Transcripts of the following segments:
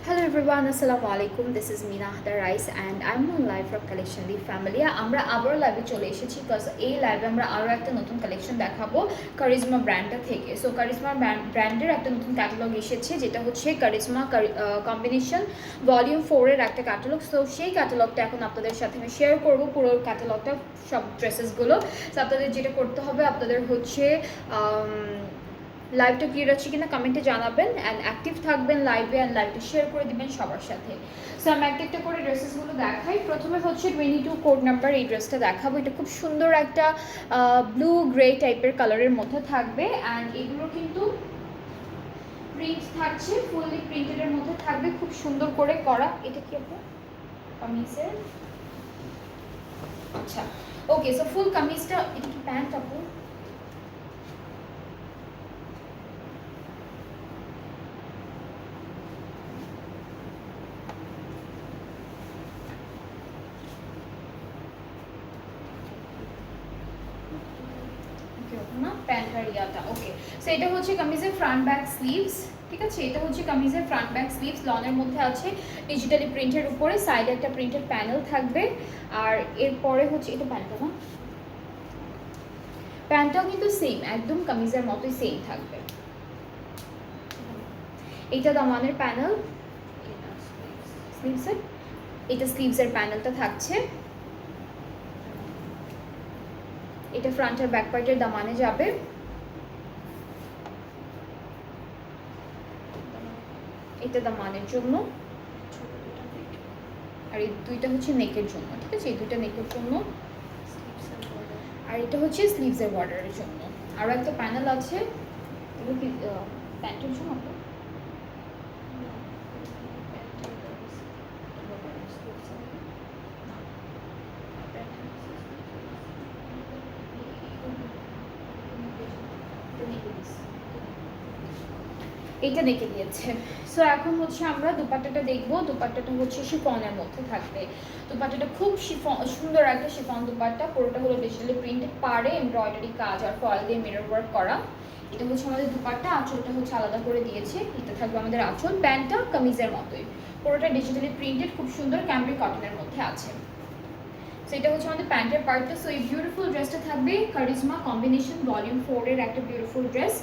Hello everyone, Assalamu alaikum. This is Mina Hadar Rice and I'm on live from Collection the Family. আমরা আবার লাইভে চলে এসেছি because এই লাইভে আমরা আরও একটা নতুন কালেকশন দেখাবো কারিজমা ব্র্যান্ডটা থেকে। সো কারিজমা ব্র্যান্ডের একটা নতুন ক্যাটালগ এসেছে যেটা হচ্ছে কারিজমা কম্বিনেশন ভলিউম 4 এর একটা ক্যাটালগ। সো সেই ক্যাটালগটা এখন আপনাদের সাথে আমি শেয়ার করবো, পুরো ক্যাটালগটা, সব ড্রেসেসগুলো। সো আপনাদের যেটা করতে হবে, আপনাদের হচ্ছে লাইভটা ক্লিয়ার আছে কিনা কমেন্টে জানাবেন অ্যান্ড অ্যাক্টিভ থাকবেন লাইভে অ্যান্ড লাইভটা শেয়ার করে দিবেন সবার সাথে। সো আমি একটা একটা করে ড্রেসেসগুলো দেখাই। প্রথমে হচ্ছে 22 কোড নাম্বার এই ড্রেসটা দেখাবো। এটা খুব সুন্দর একটা ব্লু গ্রে টাইপের কালারের মধ্যে থাকবে অ্যান্ড এগুলো কিন্তু প্রিন্ট থাকছে, ফুললি প্রিন্টেডের মধ্যে থাকবে, খুব সুন্দর করে করা। এটা কি আপু কামিজের? আচ্ছা ওকে, সো ফুল কামিজটা, এটা কি প্যান্ট আপু? না প্যান্ট আর ইয়াটা ওকে। সো এটা হচ্ছে কামিজের ফ্রন্ট ব্যাক স্লিভস, ঠিক আছে? এটা হচ্ছে কামিজের ফ্রন্ট ব্যাক স্লিভস, লনের মধ্যে আছে, ডিজিটালি প্রিন্টের উপরে সাইডে একটা প্রিন্টেড প্যানেল থাকবে। আর এরপরে হচ্ছে এটা প্যান্টটা, না প্যান্টটাও কিন্তু সেম, একদম কামিজের মতোই সেম থাকবে। এটা দামানের প্যানেল, স্লিভসের, এটা স্লিভসের প্যানেলটা থাকছে। এটা ফ্রন্ট আর ব্যাক পার্টের দামানে যাবে। এটা দামানের জন্য, আর এই দুইটা হচ্ছে নেকের জন্য, ঠিক আছে? এই দুইটা নেকের জন্য, আর এটা হচ্ছে স্লিভসের বর্ডারের জন্য। আরও একটা প্যানেল আছে, এগুলো কি প্যান্টের জন্য? এইটা দেখে দিয়েছে। সো এখন হচ্ছে আমরা দুপাট্টাটা দেখবো। দুপাট্টাটা হচ্ছে শিফনের মধ্যে থাকবে। দুপাট্টাটা খুব সুন্দর একটা শিফন দুপাট্টা, পুরোটা হলো ডিজিটালি প্রিন্টেড, পাড়ে এমব্রয়ডারি কাজ আর ফয়েল দিয়ে মিরর ওয়ার্ক করা। এটা হচ্ছে আমাদের দুপাট্টা, আঁচলটা হচ্ছে আলাদা করে দিয়েছে। এটা থাকবে আমাদের আঁচল, প্যান্টটা কামিজের মতোই, পুরোটা ডিজিটালি প্রিন্টেড, খুব সুন্দর ক্যামব্রিক কটনের মধ্যে আছে। সো এটা হচ্ছে আমাদের প্যান্টের পার্টটা। সো এই বিউটিফুল ড্রেসটা থাকবে কারিজমা কম্বিনেশন ভলিউম 4 এর একটা বিউটিফুল ড্রেস,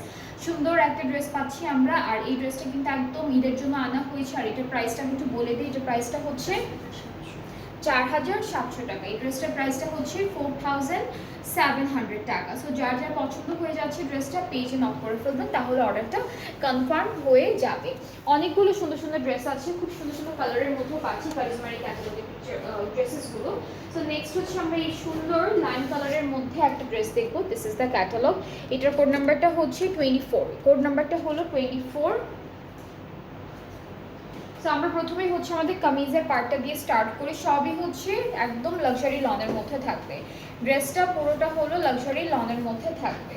সুন্দর একটা ড্রেস পাচ্ছি আমরা। আর এই ড্রেসটা কিন্তু একদম ঈদের জন্য আনা হয়েছে। আর এটার প্রাইসটা আমি একটু বলে দিই, এটার প্রাইসটা হচ্ছে 4700 টাকা। এই ড্রেসটার প্রাইসটা হচ্ছে 4700 টাকা। সো যার যার পছন্দ হয়ে যাচ্ছে ড্রেসটা, পেজে নক করে ফেলবেন, তাহলে অর্ডারটা কনফার্ম হয়ে যাবে। অনেকগুলো সুন্দর সুন্দর ড্রেস আছে, খুব সুন্দর সুন্দর কালারের মধ্যেও পাচ্ছি কারিজমার এই ক্যাটালগের ড্রেসেসগুলো। সো নেক্সট হচ্ছে আমরা এই সুন্দর লাইম কালারের মধ্যে একটা ড্রেস দেখবো। This is the catalogue. এটার কোড নাম্বারটা হচ্ছে 24, কোড নাম্বারটা হলো 24। সো আমরা প্রথমেই হচ্ছে আমাদের কামিজের পার্টটা দিয়ে স্টার্ট করি। সবই হচ্ছে একদম লাক্সারি লনের মধ্যে থাকবে। ড্রেসটা পুরোটা হলো লাক্সারি লনের মধ্যে থাকবে।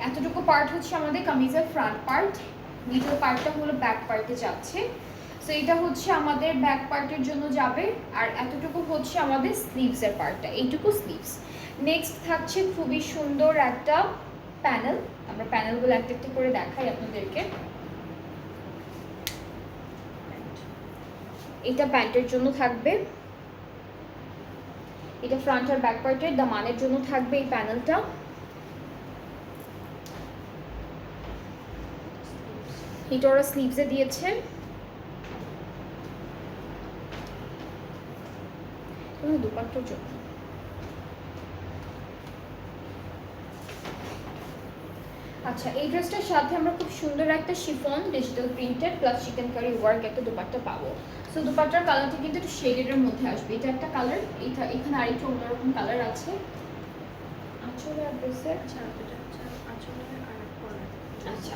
এতটুকু পার্ট হচ্ছে আমাদের কামিজের ফ্রন্ট পার্ট, মিডল পার্টটা হলো ব্যাক পার্টে যাচ্ছে। সো এটা হচ্ছে আমাদের ব্যাক পার্টের জন্য যাবে। আর এতটুকু হচ্ছে আমাদের স্লিভসের পার্টটা, এইটুকু স্লিভস। নেক্সট থাকছে খুবই সুন্দর একটা প্যানেল। আমরা প্যানেলগুলো একটা একটা করে দেখাই আপনাদেরকে। এটা প্যান্টের জন্য থাকবে, এটা ফ্রন্ট আর ব্যাক পার্টের দামানের জন্য থাকবে এই প্যানেলটা। এটা ওরা স্লিভসে দিয়েছে। দুপাট্টার জন্য আচ্ছা, এই ড্রেসটার সাথে আমরা খুব সুন্দর একটা chiffon digital printed plus chikankari work একটা দুপাট্টা পাবো। সো দুপাট্টার কালারটা কিন্তু একটু শেডের মধ্যে আসবে। এটা একটা কালার, এখানে আরেকটু অন্যরকম কালার আছে। আঁচলে আর ড্রেসের আচ্ছা,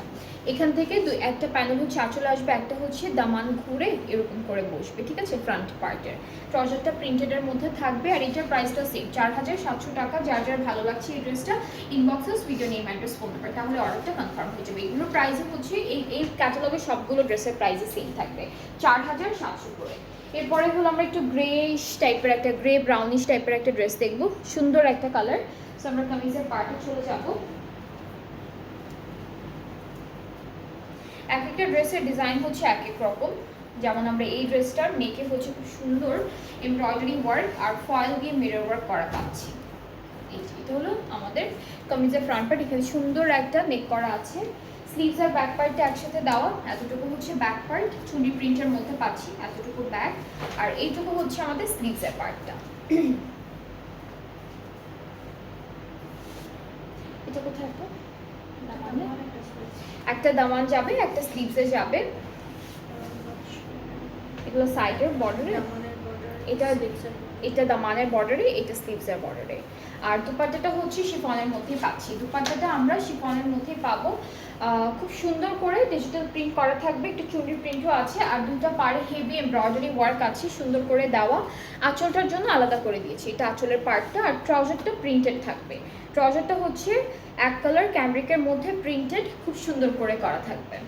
এখান থেকে একটা প্যানেল হচ্ছে আঁচলে আসবে, একটা হচ্ছে দামান ঘুরে এরকম করে বসবে, ঠিক আছে? ফ্রন্ট পার্টের ট্রাউজারটা প্রিন্টেডের মধ্যে থাকবে। আর এটার প্রাইসটা সেম 4700 টাকা। যার যার ভালো লাগছে এই ড্রেসটা, ইনবক্সে video name address phone number, তাহলে অর্ডারটা কনফার্ম হয়ে যাবে। এগুলোর প্রাইসে হচ্ছে এই ক্যাটালগের সবগুলো ড্রেসের প্রাইসে সেম থাকবে, 4700 করে। এরপরে হলো আমরা একটু গ্রেইশ টাইপের একটা, গ্রে ব্রাউনিশ টাইপের একটা ড্রেস দেখবো, সুন্দর একটা কালার। সো আমরা কামিজের পার্টে চলে যাবো। এক একটা ড্রেসের ডিজাইন হচ্ছে এক এক রকম। যেমন আমরা এই ড্রেসটার নেকে হচ্ছে খুব সুন্দর এমব্রয়ডারি ওয়ার্ক আর ফয়েল দিয়ে মিরর ওয়ার্ক করা পাচ্ছি। এটা হলো আমাদের কামিজের ফ্রন্ট পার্ট, এখানে সুন্দর একটা নেক করা আছে। স্লিভস আর ব্যাক পার্টটা একসাথে দেওয়া, এতটুকু হচ্ছে ব্যাক পার্ট, চুনি প্রিন্টের মধ্যে পাচ্ছি, এতটুকু ব্যাক, আর এইটুকু হচ্ছে আমাদের স্লিভসের পার্টটা। এটা কোথায় একটা দামান যাবে, একটা স্লিভসে যাবে, এগুলো সাইডের বর্ডারে, এটা দামানের বর্ডারে, এটা স্লিভসের বর্ডারে। আর দুপাট্টাটা হচ্ছে শিফনের মধ্যেই পাচ্ছি, দুপাট্টাটা আমরা শিফনের মধ্যেই পাবো। খুব সুন্দর করে ডিজিটাল প্রিন্ট করা থাকবে, একটু চুনি প্রিন্টও আছে, আর দুটো পাড়ে হেভি এমব্রয়ডারি ওয়ার্ক আছে সুন্দর করে দেওয়া। আঁচলটার জন্য আলাদা করে দিয়েছি, এটা আঁচলের পার্টটা। আর ট্রাউজারটা প্রিন্টেড থাকবে, ট্রাউজারটা হচ্ছে এক কালার ক্যামব্রিকের মধ্যে প্রিন্টেড, খুব সুন্দর করে করা থাকবে।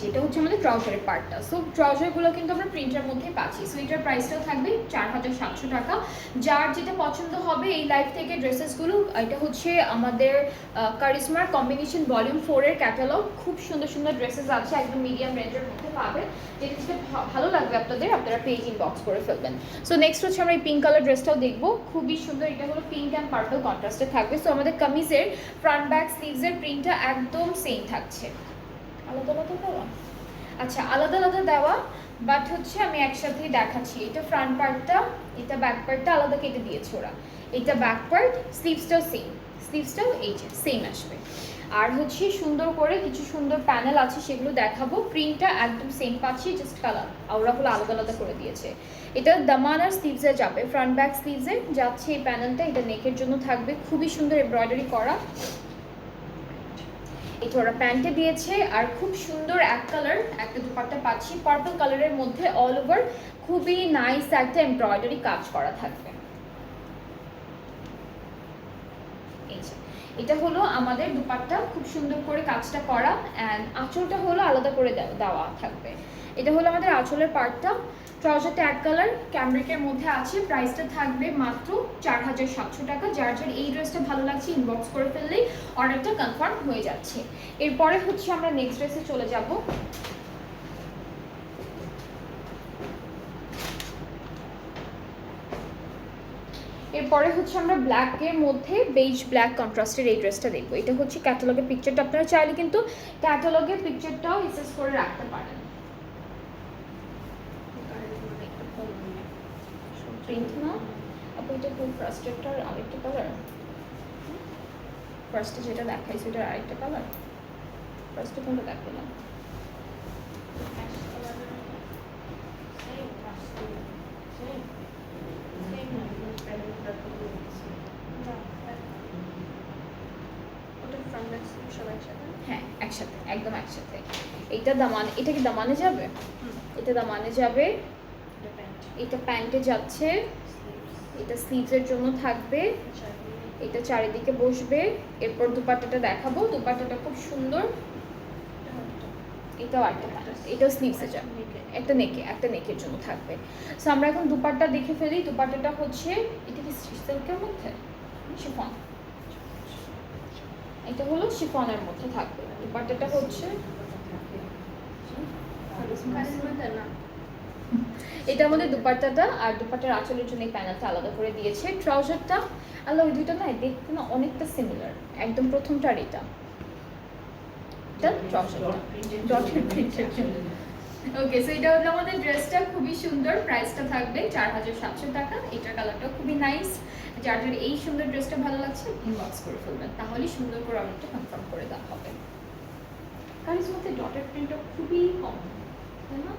যেটা হচ্ছে আমাদের ট্রাউজারের পার্টটা। সো ট্রাউজারগুলো কিন্তু আমরা প্রিন্টের মধ্যে পাচ্ছি। সো এটার প্রাইসটাও থাকবে 4700 টাকা। যার যেটা পছন্দ হবে এই লাইফ থেকে ড্রেসেসগুলো, এটা হচ্ছে আমাদের কারিশমার কম্বিনেশন ভলিউম 4 এর ক্যাটালগ। খুব সুন্দর সুন্দর ড্রেসেস আছে, একদম মিডিয়াম রেঞ্জের মধ্যে পাবেন। যেটা যেটা ভালো লাগবে আপনাদের, আপনারা পেজ ইনবক্স করে ফেলবেন। সো নেক্সট হচ্ছে আমরা এই পিঙ্ক কালার ড্রেসটাও দেখবো, খুবই সুন্দর। এটা হলো পিঙ্ক অ্যান্ড পার্পল কন্ট্রাস্টে থাকবে। সো আমাদের কামিজের ফ্রন্ট ব্যাক স্লিভসের প্রিন্টটা একদম সেম থাকছে। আলাদা আলাদা দেওয়া, আচ্ছা আলাদা আলাদা দেওয়া, বাট হচ্ছে আমি একসাথেই দেখাচ্ছি। এটা ফ্রন্ট পার্টটা, এটা ব্যাক পার্টটা আলাদা কেটে দিয়েছে ওরা। এটা ব্যাক পার্ট, স্লিভসটাও সেম, স্লিভসটাও এই যে সেম আসবে। আর হচ্ছে সুন্দর করে কিছু সুন্দর প্যানেল আছে, সেগুলো দেখাবো। প্রিন্টটা একদম সেম পাচ্ছি, জাস্ট কালার ওরা হলো আলাদা আলাদা করে দিয়েছে। এটা দামান আর স্লিভসে যাবে, ফ্রন্ট ব্যাক স্লিভসে যাচ্ছে এই প্যানেলটা। এটা নেকের জন্য থাকবে, খুবই সুন্দর এমব্রয়ডারি করা। এটা ওরা প্যান্টে দিয়েছে। আর খুব সুন্দর এক কালার একটা দুপাট্টা পাচ্ছি পার্পল কালারের মধ্যে, অল ওভার খুবই নাইস একটা এমব্রয়ডারি কাজ করা থাকবে। এটা হলো আমাদের দুপাট্টা, খুব সুন্দর করে কাজটা করা, অ্যান্ড আঁচলটা হলো আলাদা করে দেওয়া থাকবে। এটা হলো আমাদের আঁচলের পার্টটা। ট্রাউজারটা এক কালার ক্যামব্রিকের মধ্যে আছে, প্রাইসটা থাকবে মাত্র 4700 টাকা। যার যার এই ড্রেসটা ভালো লাগছে ইনবক্স করে ফেললেই অর্ডারটা কনফার্ম হয়ে যাচ্ছে। এরপরে হচ্ছে আমরা নেক্সট ড্রেসে চলে যাব। এরপরে হচ্ছে আমরা ব্ল্যাকের মধ্যে বেজ ব্ল্যাক কন্ট্রাস্টের এই ড্রেসটা দেখবো। এটা হচ্ছে ক্যাটালগের পিকচারটা, আপনারা চাইলে কিন্তু ক্যাটালগের পিকচারটাও এসএস করে রাখতে পারেন। প্রিন্ট না আপু, এটা ফুল ফার্স্টেরটার আরেকটা কালার, ফার্স্টে যেটা দেখাইছে ওটার আরেকটা কালার, ফার্স্টে কোনটা দেখালাম? হ্যাঁ একসাথে, একদম একসাথে। এটা দামান, এটা কি দামানে যাবে? এটা দামানে যাবে, এটা প্যান্টে যাচ্ছে, এটা স্লিভসের জন্য থাকবে, এটা চারিদিকে বসবে। এরপর দুপাট্টাটা দেখাবো, দুপাট্টাটা খুব সুন্দর। এটাও একটা, এটাও স্লিভসে যাবে, একটা নেকে, একটা নেকের জন্য থাকবে। সো আমরা এখন দুপাট্টা দেখে ফেলি। দুপাট্টাটা হচ্ছে, এটা কি সিল্কের মধ্যে? শিফন, এটা হলো শিফনের মধ্যে থাকবে। দুপাট্টাটা হচ্ছে এটা আমাদের দুপাট্টাটা। আর দুপাট্টার আঁচলের জন্য এই প্যানেলটা আলাদা করে দিয়েছে। ট্রাউজারটা আল্লাহ, ওই দুইটা না দেখতে না অনেকটা সিমিলার, একদম প্রথমটার এটা ওকে। সো এটা হলো আমাদের ড্রেসটা, খুবই সুন্দর। প্রাইসটা থাকবে 4700 টাকা। এটার কালারটা খুবই নাইস। যার যার এই সুন্দর ড্রেসটা ভালো লাগছে ইনবক্স করে ফেলবেন, তাহলে সুন্দর করে অর্ডারটা কনফার্ম করে দেওয়া হবে। কারণ এর মধ্যে ডটের প্রিন্টটা খুবই কম, তাই না?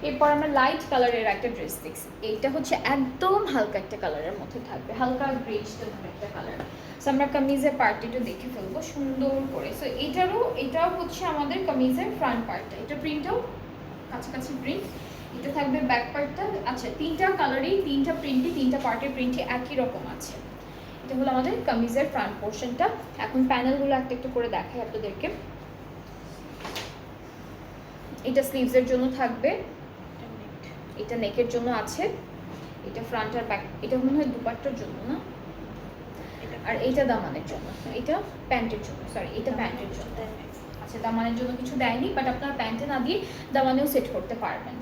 এরপর আমরা লাইট কালারের একটা ড্রেস দেখছি। এইটা হচ্ছে একদম হালকা একটা কালারের মধ্যে থাকবে, হালকা গ্রেজ টাইপের একটা কালার। সো আমরা কামিজের পার্টটা দেখে ফেলবো সুন্দর করে। সো এটাও হচ্ছে আমাদের কামিজের ফ্রন্ট পার্টটা। এটা প্রিন্টটাও কাছাকাছি প্রিন্ট। এটা থাকবে ব্যাক পার্টটা। আচ্ছা, তিনটা কালারই, তিনটা প্রিন্টই, তিনটা পার্টের প্রিন্টই একই রকম আছে। এটা হলো আমাদের কামিজের ফ্রন্ট পোর্শনটা। এখন প্যানেলগুলো একটা একটু করে দেখাই আপনাদেরকে। এটা স্লিভসের জন্য থাকবে, এটা নেকের জন্য আছে, এটা ফ্রন্ট আর ব্যাক, এটা মনে হয় দুপাট্টার জন্য না, আর এইটা দামানের জন্য, এটা প্যান্টের জন্য, সরি এটা প্যান্টের জন্য। আচ্ছা দামানের জন্য কিছু দেয়নি, বাট আপনারা প্যান্টে না দিয়ে দামানেও সেট করতে পারবেন।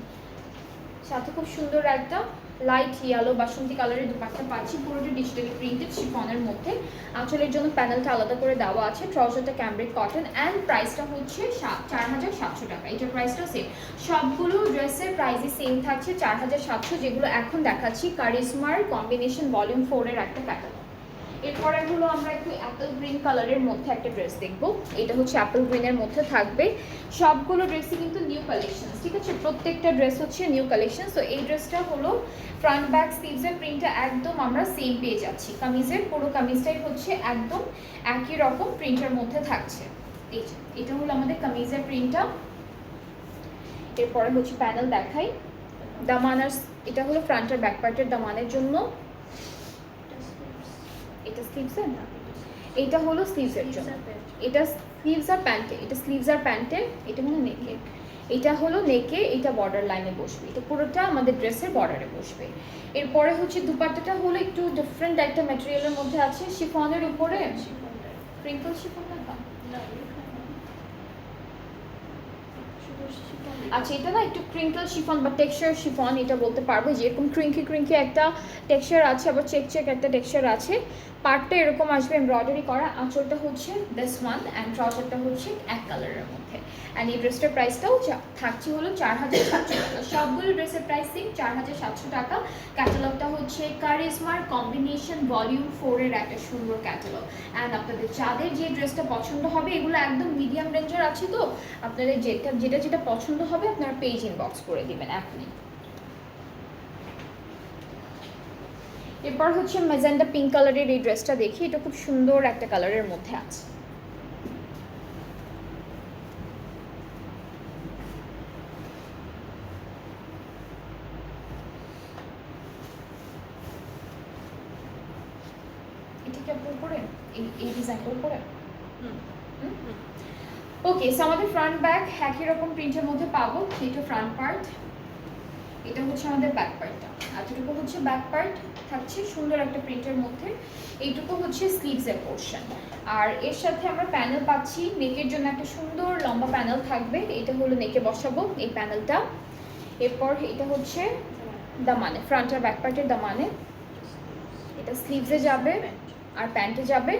সাথে খুব সুন্দর একটা লাইট ইয়েলো বাসন্তী কালারের দুপাট্টা পাচ্ছি, পুরোটা ডিজিটালি প্রিন্টেড শিফনের মধ্যে। আঁচলের জন্য প্যানেলটা আলাদা করে দেওয়া আছে, ট্রাউজারটা ক্যামব্রিক কটন, অ্যান্ড প্রাইসটা হচ্ছে 4700 টাকা। এটার প্রাইসটাও সেম, সবগুলো ড্রেসের প্রাইসই সেম থাকছে 4700। যেগুলো এখন দেখাচ্ছি কারিশমার কম্বিনেশন ভলিউম 4 এর একটা প্যাটার্ন। এরপরে হলো আমরা একটু অ্যাপেল গ্রিন কালারের মধ্যে একটা ড্রেস দেখবো। এটা হচ্ছে অ্যাপেল গ্রিনের মধ্যে থাকবে, সবগুলো ড্রেসই কিন্তু নিউ কালেকশন, ঠিক আছে, প্রত্যেকটা ড্রেস হচ্ছে নিউ কালেকশন। সো এই ড্রেসটা হলো ফ্রন্ট ব্যাক স্লিভসের প্রিন্টটা একদম আমরা সেম পেয়ে যাচ্ছি, কামিজের পুরো কামিজটাই হচ্ছে একদম একই রকম প্রিন্টের মধ্যে থাকছে। এই যে এটা হলো আমাদের কামিজের প্রিন্টটা। এরপরে হচ্ছে প্যানেল দেখাই, দামানার, এটা হলো ফ্রন্ট আর ব্যাক পার্টের দামানের জন্য, এটা স্লিভসের না, এটা হলো স্লিভসের জন্য, এটা স্লিভস আর প্যান্টে, এটা স্লিভস আর প্যান্টে, এটা মানে নেকে, এটা হলো নেকে, এটা বর্ডার লাইনে বসবে, এটা পুরোটা আমাদের ড্রেসের বর্ডারে বসবে। এরপরে হচ্ছে দুপাট্টাটা হলো একটু ডিফারেন্ট একটা ম্যাটেরিয়ালের মধ্যে আছে, শিফনের উপরে ক্রিঙ্কল শিফন না, আচ্ছা এটা না একটু ক্রিঙ্কল শিফন বা টেক্সচার শিফন এটা বলতে পারবো, যেরকম ক্রিঙ্কি একটা টেক্সচার আছে, আবার চেক একটা টেক্সচার আছে। পার্টটা এরকম আসবে এমব্রয়ডারি করা, আঁচলটা হচ্ছে দিস ওয়ান, অ্যান্ড ট্রাউজারটা হচ্ছে এক কালারের মধ্যে। অ্যান্ড এই ড্রেসটার প্রাইসটাও থাকছে হলো 4700 টাকা। সবগুলো ড্রেসের প্রাইস সেম 4700 টাকা। ক্যাটালগটা হচ্ছে কারিশমার কম্বিনেশন ভলিউম 4 এর একটা সুন্দর ক্যাটালগ। অ্যান্ড আপনাদের যাদের যে ড্রেসটা পছন্দ হবে, এগুলো একদম মিডিয়াম রেঞ্জের আছে, তো আপনাদের যেটা পছন্দ হবে আপনারা পেজ ইনবক্স করে দিবেন এখনই। এরপর হচ্ছে ম্যাজেন্ডা পিঙ্ক কালারের এই ড্রেসটা দেখি, এটা খুব সুন্দর একটা কালারের মধ্যে আছে। এটা কি আপনার উপরে এই ডিজাইনটার উপরে? ওকে, সো আমাদের ফ্রন্ট ব্যাক একই রকম প্রিন্টের মধ্যে পাবো। এটা ফ্রন্ট পার্ট, এটা হচ্ছে আমাদের ব্যাক পার্টটা, এতটুকু হচ্ছে ব্যাক পার্ট থাকছে সুন্দর একটা প্রিন্টের মধ্যে, এইটুকু হচ্ছে স্লিভসের পোর্শন। আর এর সাথে আমরা প্যানেল পাচ্ছি, নেকের জন্য একটা সুন্দর লম্বা প্যানেল থাকবে, এটা হলো নেকে বসাবো এই প্যানেলটা। এরপর এটা হচ্ছে দামানে, ফ্রন্ট আর ব্যাক পার্টের দামানে, এটা স্লিভসে যাবে আর প্যান্টে যাবে।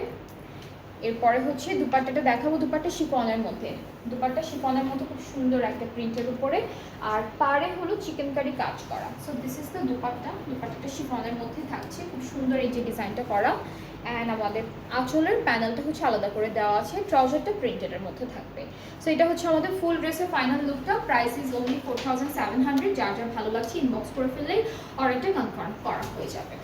এরপরে হচ্ছে দুপাট্টাটা দেখাবো, দুপাট্টা শিফনের মধ্যে, দুপাট্টা শিফনের মধ্যে খুব সুন্দর একটা প্রিন্টের উপরে, আর পাড়ে হলো চিকেন কারি কাজ করা। So this is the dupatta, দুপাট্টাটা শিফনের মধ্যে থাকছে, খুব সুন্দর এই যে ডিজাইনটা করা। অ্যান্ড আমাদের আঁচলের প্যানেলটা হচ্ছে আলাদা করে দেওয়া আছে, ট্রাউজারটা প্রিন্টেডের মধ্যে থাকবে। সো এটা হচ্ছে আমাদের ফুল ড্রেসের ফাইনাল লুকটা। Price is only 4700। যার যার ভালো লাগছে ইনবক্স করে ফেললেই অর্ডারটা কনফার্ম করা হয়ে যাবে।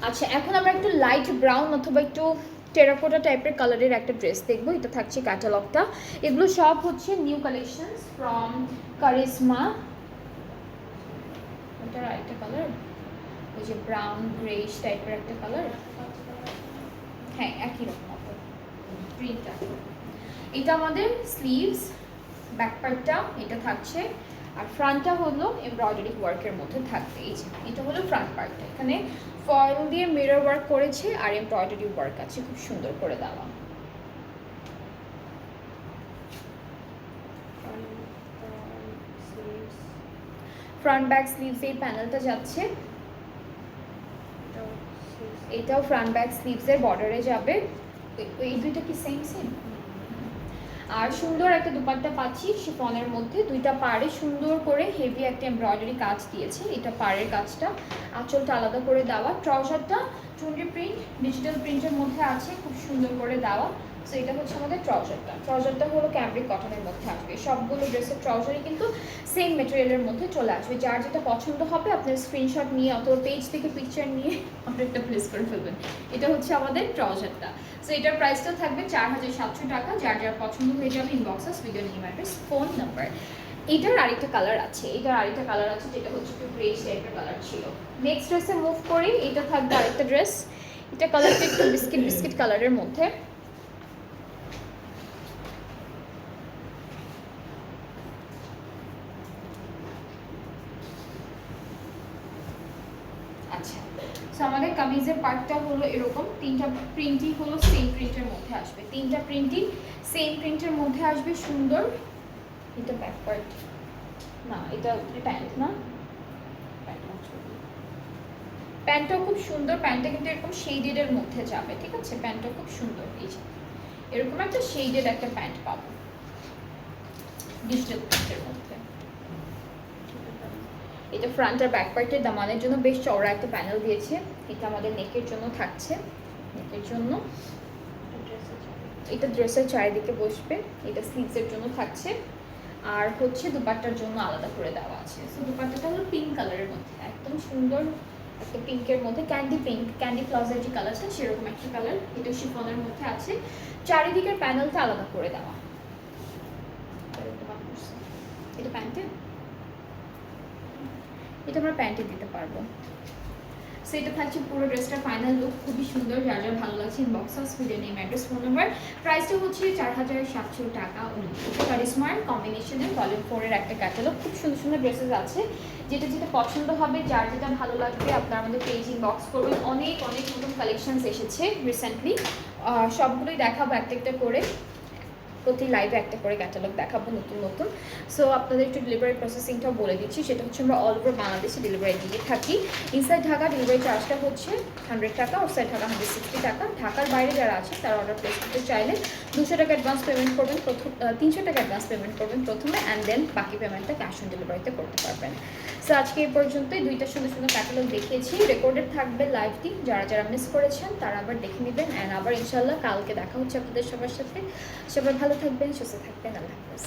আচ্ছা এখন আমরা একটু লাইট ব্রাউন অথবা একটু টেরাকোটা টাইপের কালারের একটা ড্রেস দেখবো, এটা থাকছে ক্যাটালগটা। এগুলো সব হচ্ছে নিউ কালেকশনস ফ্রম কারিশমা। এটা একটা কালার, ওই যে ব্রাউন গ্রেইশ টাইপের একটা কালার, হ্যাঁ একই রকম প্রিন্টটা। এটা আমাদের স্লিভস, ব্যাক পার্টটা এটা থাকছে, আর ফ্রন্টটা হলো এমব্রয়ডারি ওয়ার্কের মধ্যে থাকবে। এই যে এটা হলো ফ্রন্ট পার্টটা, এখানে ফয়েল দিয়ে মিরর ওয়ার্ক করেছে আর এমব্রয়ডারি ওয়ার্ক আছে খুব সুন্দর করে দেওয়া। ফ্রন্ট ব্যাক স্লিভস এই প্যানেলটা যাচ্ছে, এটাও ফ্রন্ট ব্যাক স্লিভসের বর্ডারে যাবে। এই দুইটা কি সেম সেম? আর সুন্দর একটা দুপাট্টা পাচ্ছি শিফনের মধ্যে, দুইটা পাড়ে সুন্দর করে হেভি একটা এমব্রয়ডারি কাজ দিয়েছে, এটা পাড়ের কাজটা, আঁচলটা আলাদা করে দেওয়া, ট্রাউজারটা চুনরি প্রিন্ট ডিজিটাল প্রিন্টের মধ্যে আছে খুব সুন্দর করে দেওয়া। সো এটা হচ্ছে আমাদের ট্রাউজারটা, ট্রাউজারটা হলো ক্যামব্রিক কটনের মধ্যে আসবে। সবগুলো ড্রেসের ট্রাউজারই কিন্তু সেম মেটেরিয়ালের মধ্যে চলে আসবে। যার যেটা পছন্দ হবে আপনার স্ক্রিনশট নিয়ে অথবা পেজ থেকে পিকচার নিয়ে অর্ডারটা প্লেস করে ফেলবেন। এটা হচ্ছে আমাদের ট্রাউজারটা। সো এটার প্রাইসটা থাকবে 4700 টাকা। যার যার পছন্দ হয়ে যাবে inbox video name address phone number এটার আরেকটা কালার আছে, যেটা হচ্ছে একটু গ্রে টাইপের কালার ছিল। নেক্সট ড্রেসে মুভ করি, এটা থাকবে আরেকটা ড্রেস। এটা কালারটা একটু বিস্কিট কালারের মধ্যে। আচ্ছা, সো আমাদের কামিজের পার্টটা হলো এরকম, তিনটা প্রিন্টই হলো সেম প্রিন্টের মধ্যে আসবে, তিনটা প্রিন্টই সেম প্রিন্টের মধ্যে আসবে, সুন্দর। এটা ব্যাক পার্ট না, এটা প্যান্ট না, প্যান্টটাও খুব সুন্দর, প্যান্টটা কিন্তু এরকম শেডের মধ্যে যাবে, ঠিক আছে, প্যান্টটা খুব সুন্দর। এই যে এরকম একটা শেডেড একটা প্যান্ট পাবো ডিজিটাল প্রিন্টের মধ্যে। এটা ফ্রন্ট আর ব্যাক পার্টের দামানের জন্য বেশ চওড়া একটা প্যানেল দিয়েছে। এটা আমাদের নেকের জন্য থাকছে, নেকের জন্য। এটা ড্রেসের চারিদিকে বসবে, এটা স্লিভসের জন্য থাকছে, আর হচ্ছে দুপাট্টার জন্য আলাদা করে দেওয়া আছে। সো দুপাট্টাটা হলো পিঙ্ক কালারের মধ্যে, একদম সুন্দর একটা পিঙ্কের মধ্যে, ক্যান্ডি পিঙ্ক, ক্যান্ডি প্লাজার যে কালারটা সেরকম একটা কালার। এটা শিফনের মধ্যে আছে, চারিদিকের প্যানেলটা আলাদা করে দেওয়া। এটা প্যান্টে, এটা আমরা প্যান্টে দিতে পারবো। সো এটা থাকছে পুরো ড্রেসটার ফাইনাল লুক, খুবই সুন্দর। যার যার ভালো লাগছে inbox us with name, address, phone number. প্রাইসটা হচ্ছে 4700 টাকা অনলি। এটা কারিশমার কম্বিনেশনের ভলিউম 4 এর একটা ক্যাটালগ, খুব সুন্দর সুন্দর ড্রেসেস আছে। যেটা যেটা পছন্দ হবে, যার যেটা ভালো লাগবে, আপনারা আমাদের পেজ ইনবক্স করবেন। অনেক অনেক নতুন কালেকশনস এসেছে রিসেন্টলি, সবগুলোই দেখাবো একটা একটা করে, প্রতি লাইভে একটা করে ক্যাটালগ দেখাবো নতুন নতুন। সো আপনাদের একটু ডেলিভারি প্রসেসিংটাও বলে দিচ্ছি, সেটা হচ্ছে আমরা অল ওভার বাংলাদেশে ডেলিভারি দিয়ে থাকি। ইনসাইড ঢাকা ডেলিভারি চার্জটা হচ্ছে 100 টাকা, আউটসাইড ঢাকা 160 টাকা। ঢাকার বাইরে যারা আছে তারা অর্ডার প্লেস করতে চাইলে 200 টাকা অ্যাডভান্স পেমেন্ট করবেন, 300 টাকা অ্যাডভান্স পেমেন্ট করবেন প্রথমে, অ্যান্ড দেন বাকি পেমেন্টটা ক্যাশ অন ডেলিভারিতে করতে পারবেন। সো আজকে এই পর্যন্তই, দুইটা সুন্দর সুন্দর ক্যাটালগ দেখিয়েছি, রেকর্ডেড থাকবে লাইভটি, যারা যারা মিস করেছেন তারা আবার দেখে নেবেন। অ্যান্ড আবার ইনশাল্লাহ কালকে দেখা হচ্ছে আপনাদের সবার সাথে। সবাই ভালো থাকবেন, সুস্থ থাকবেন, আল্লাহ হাফেজ।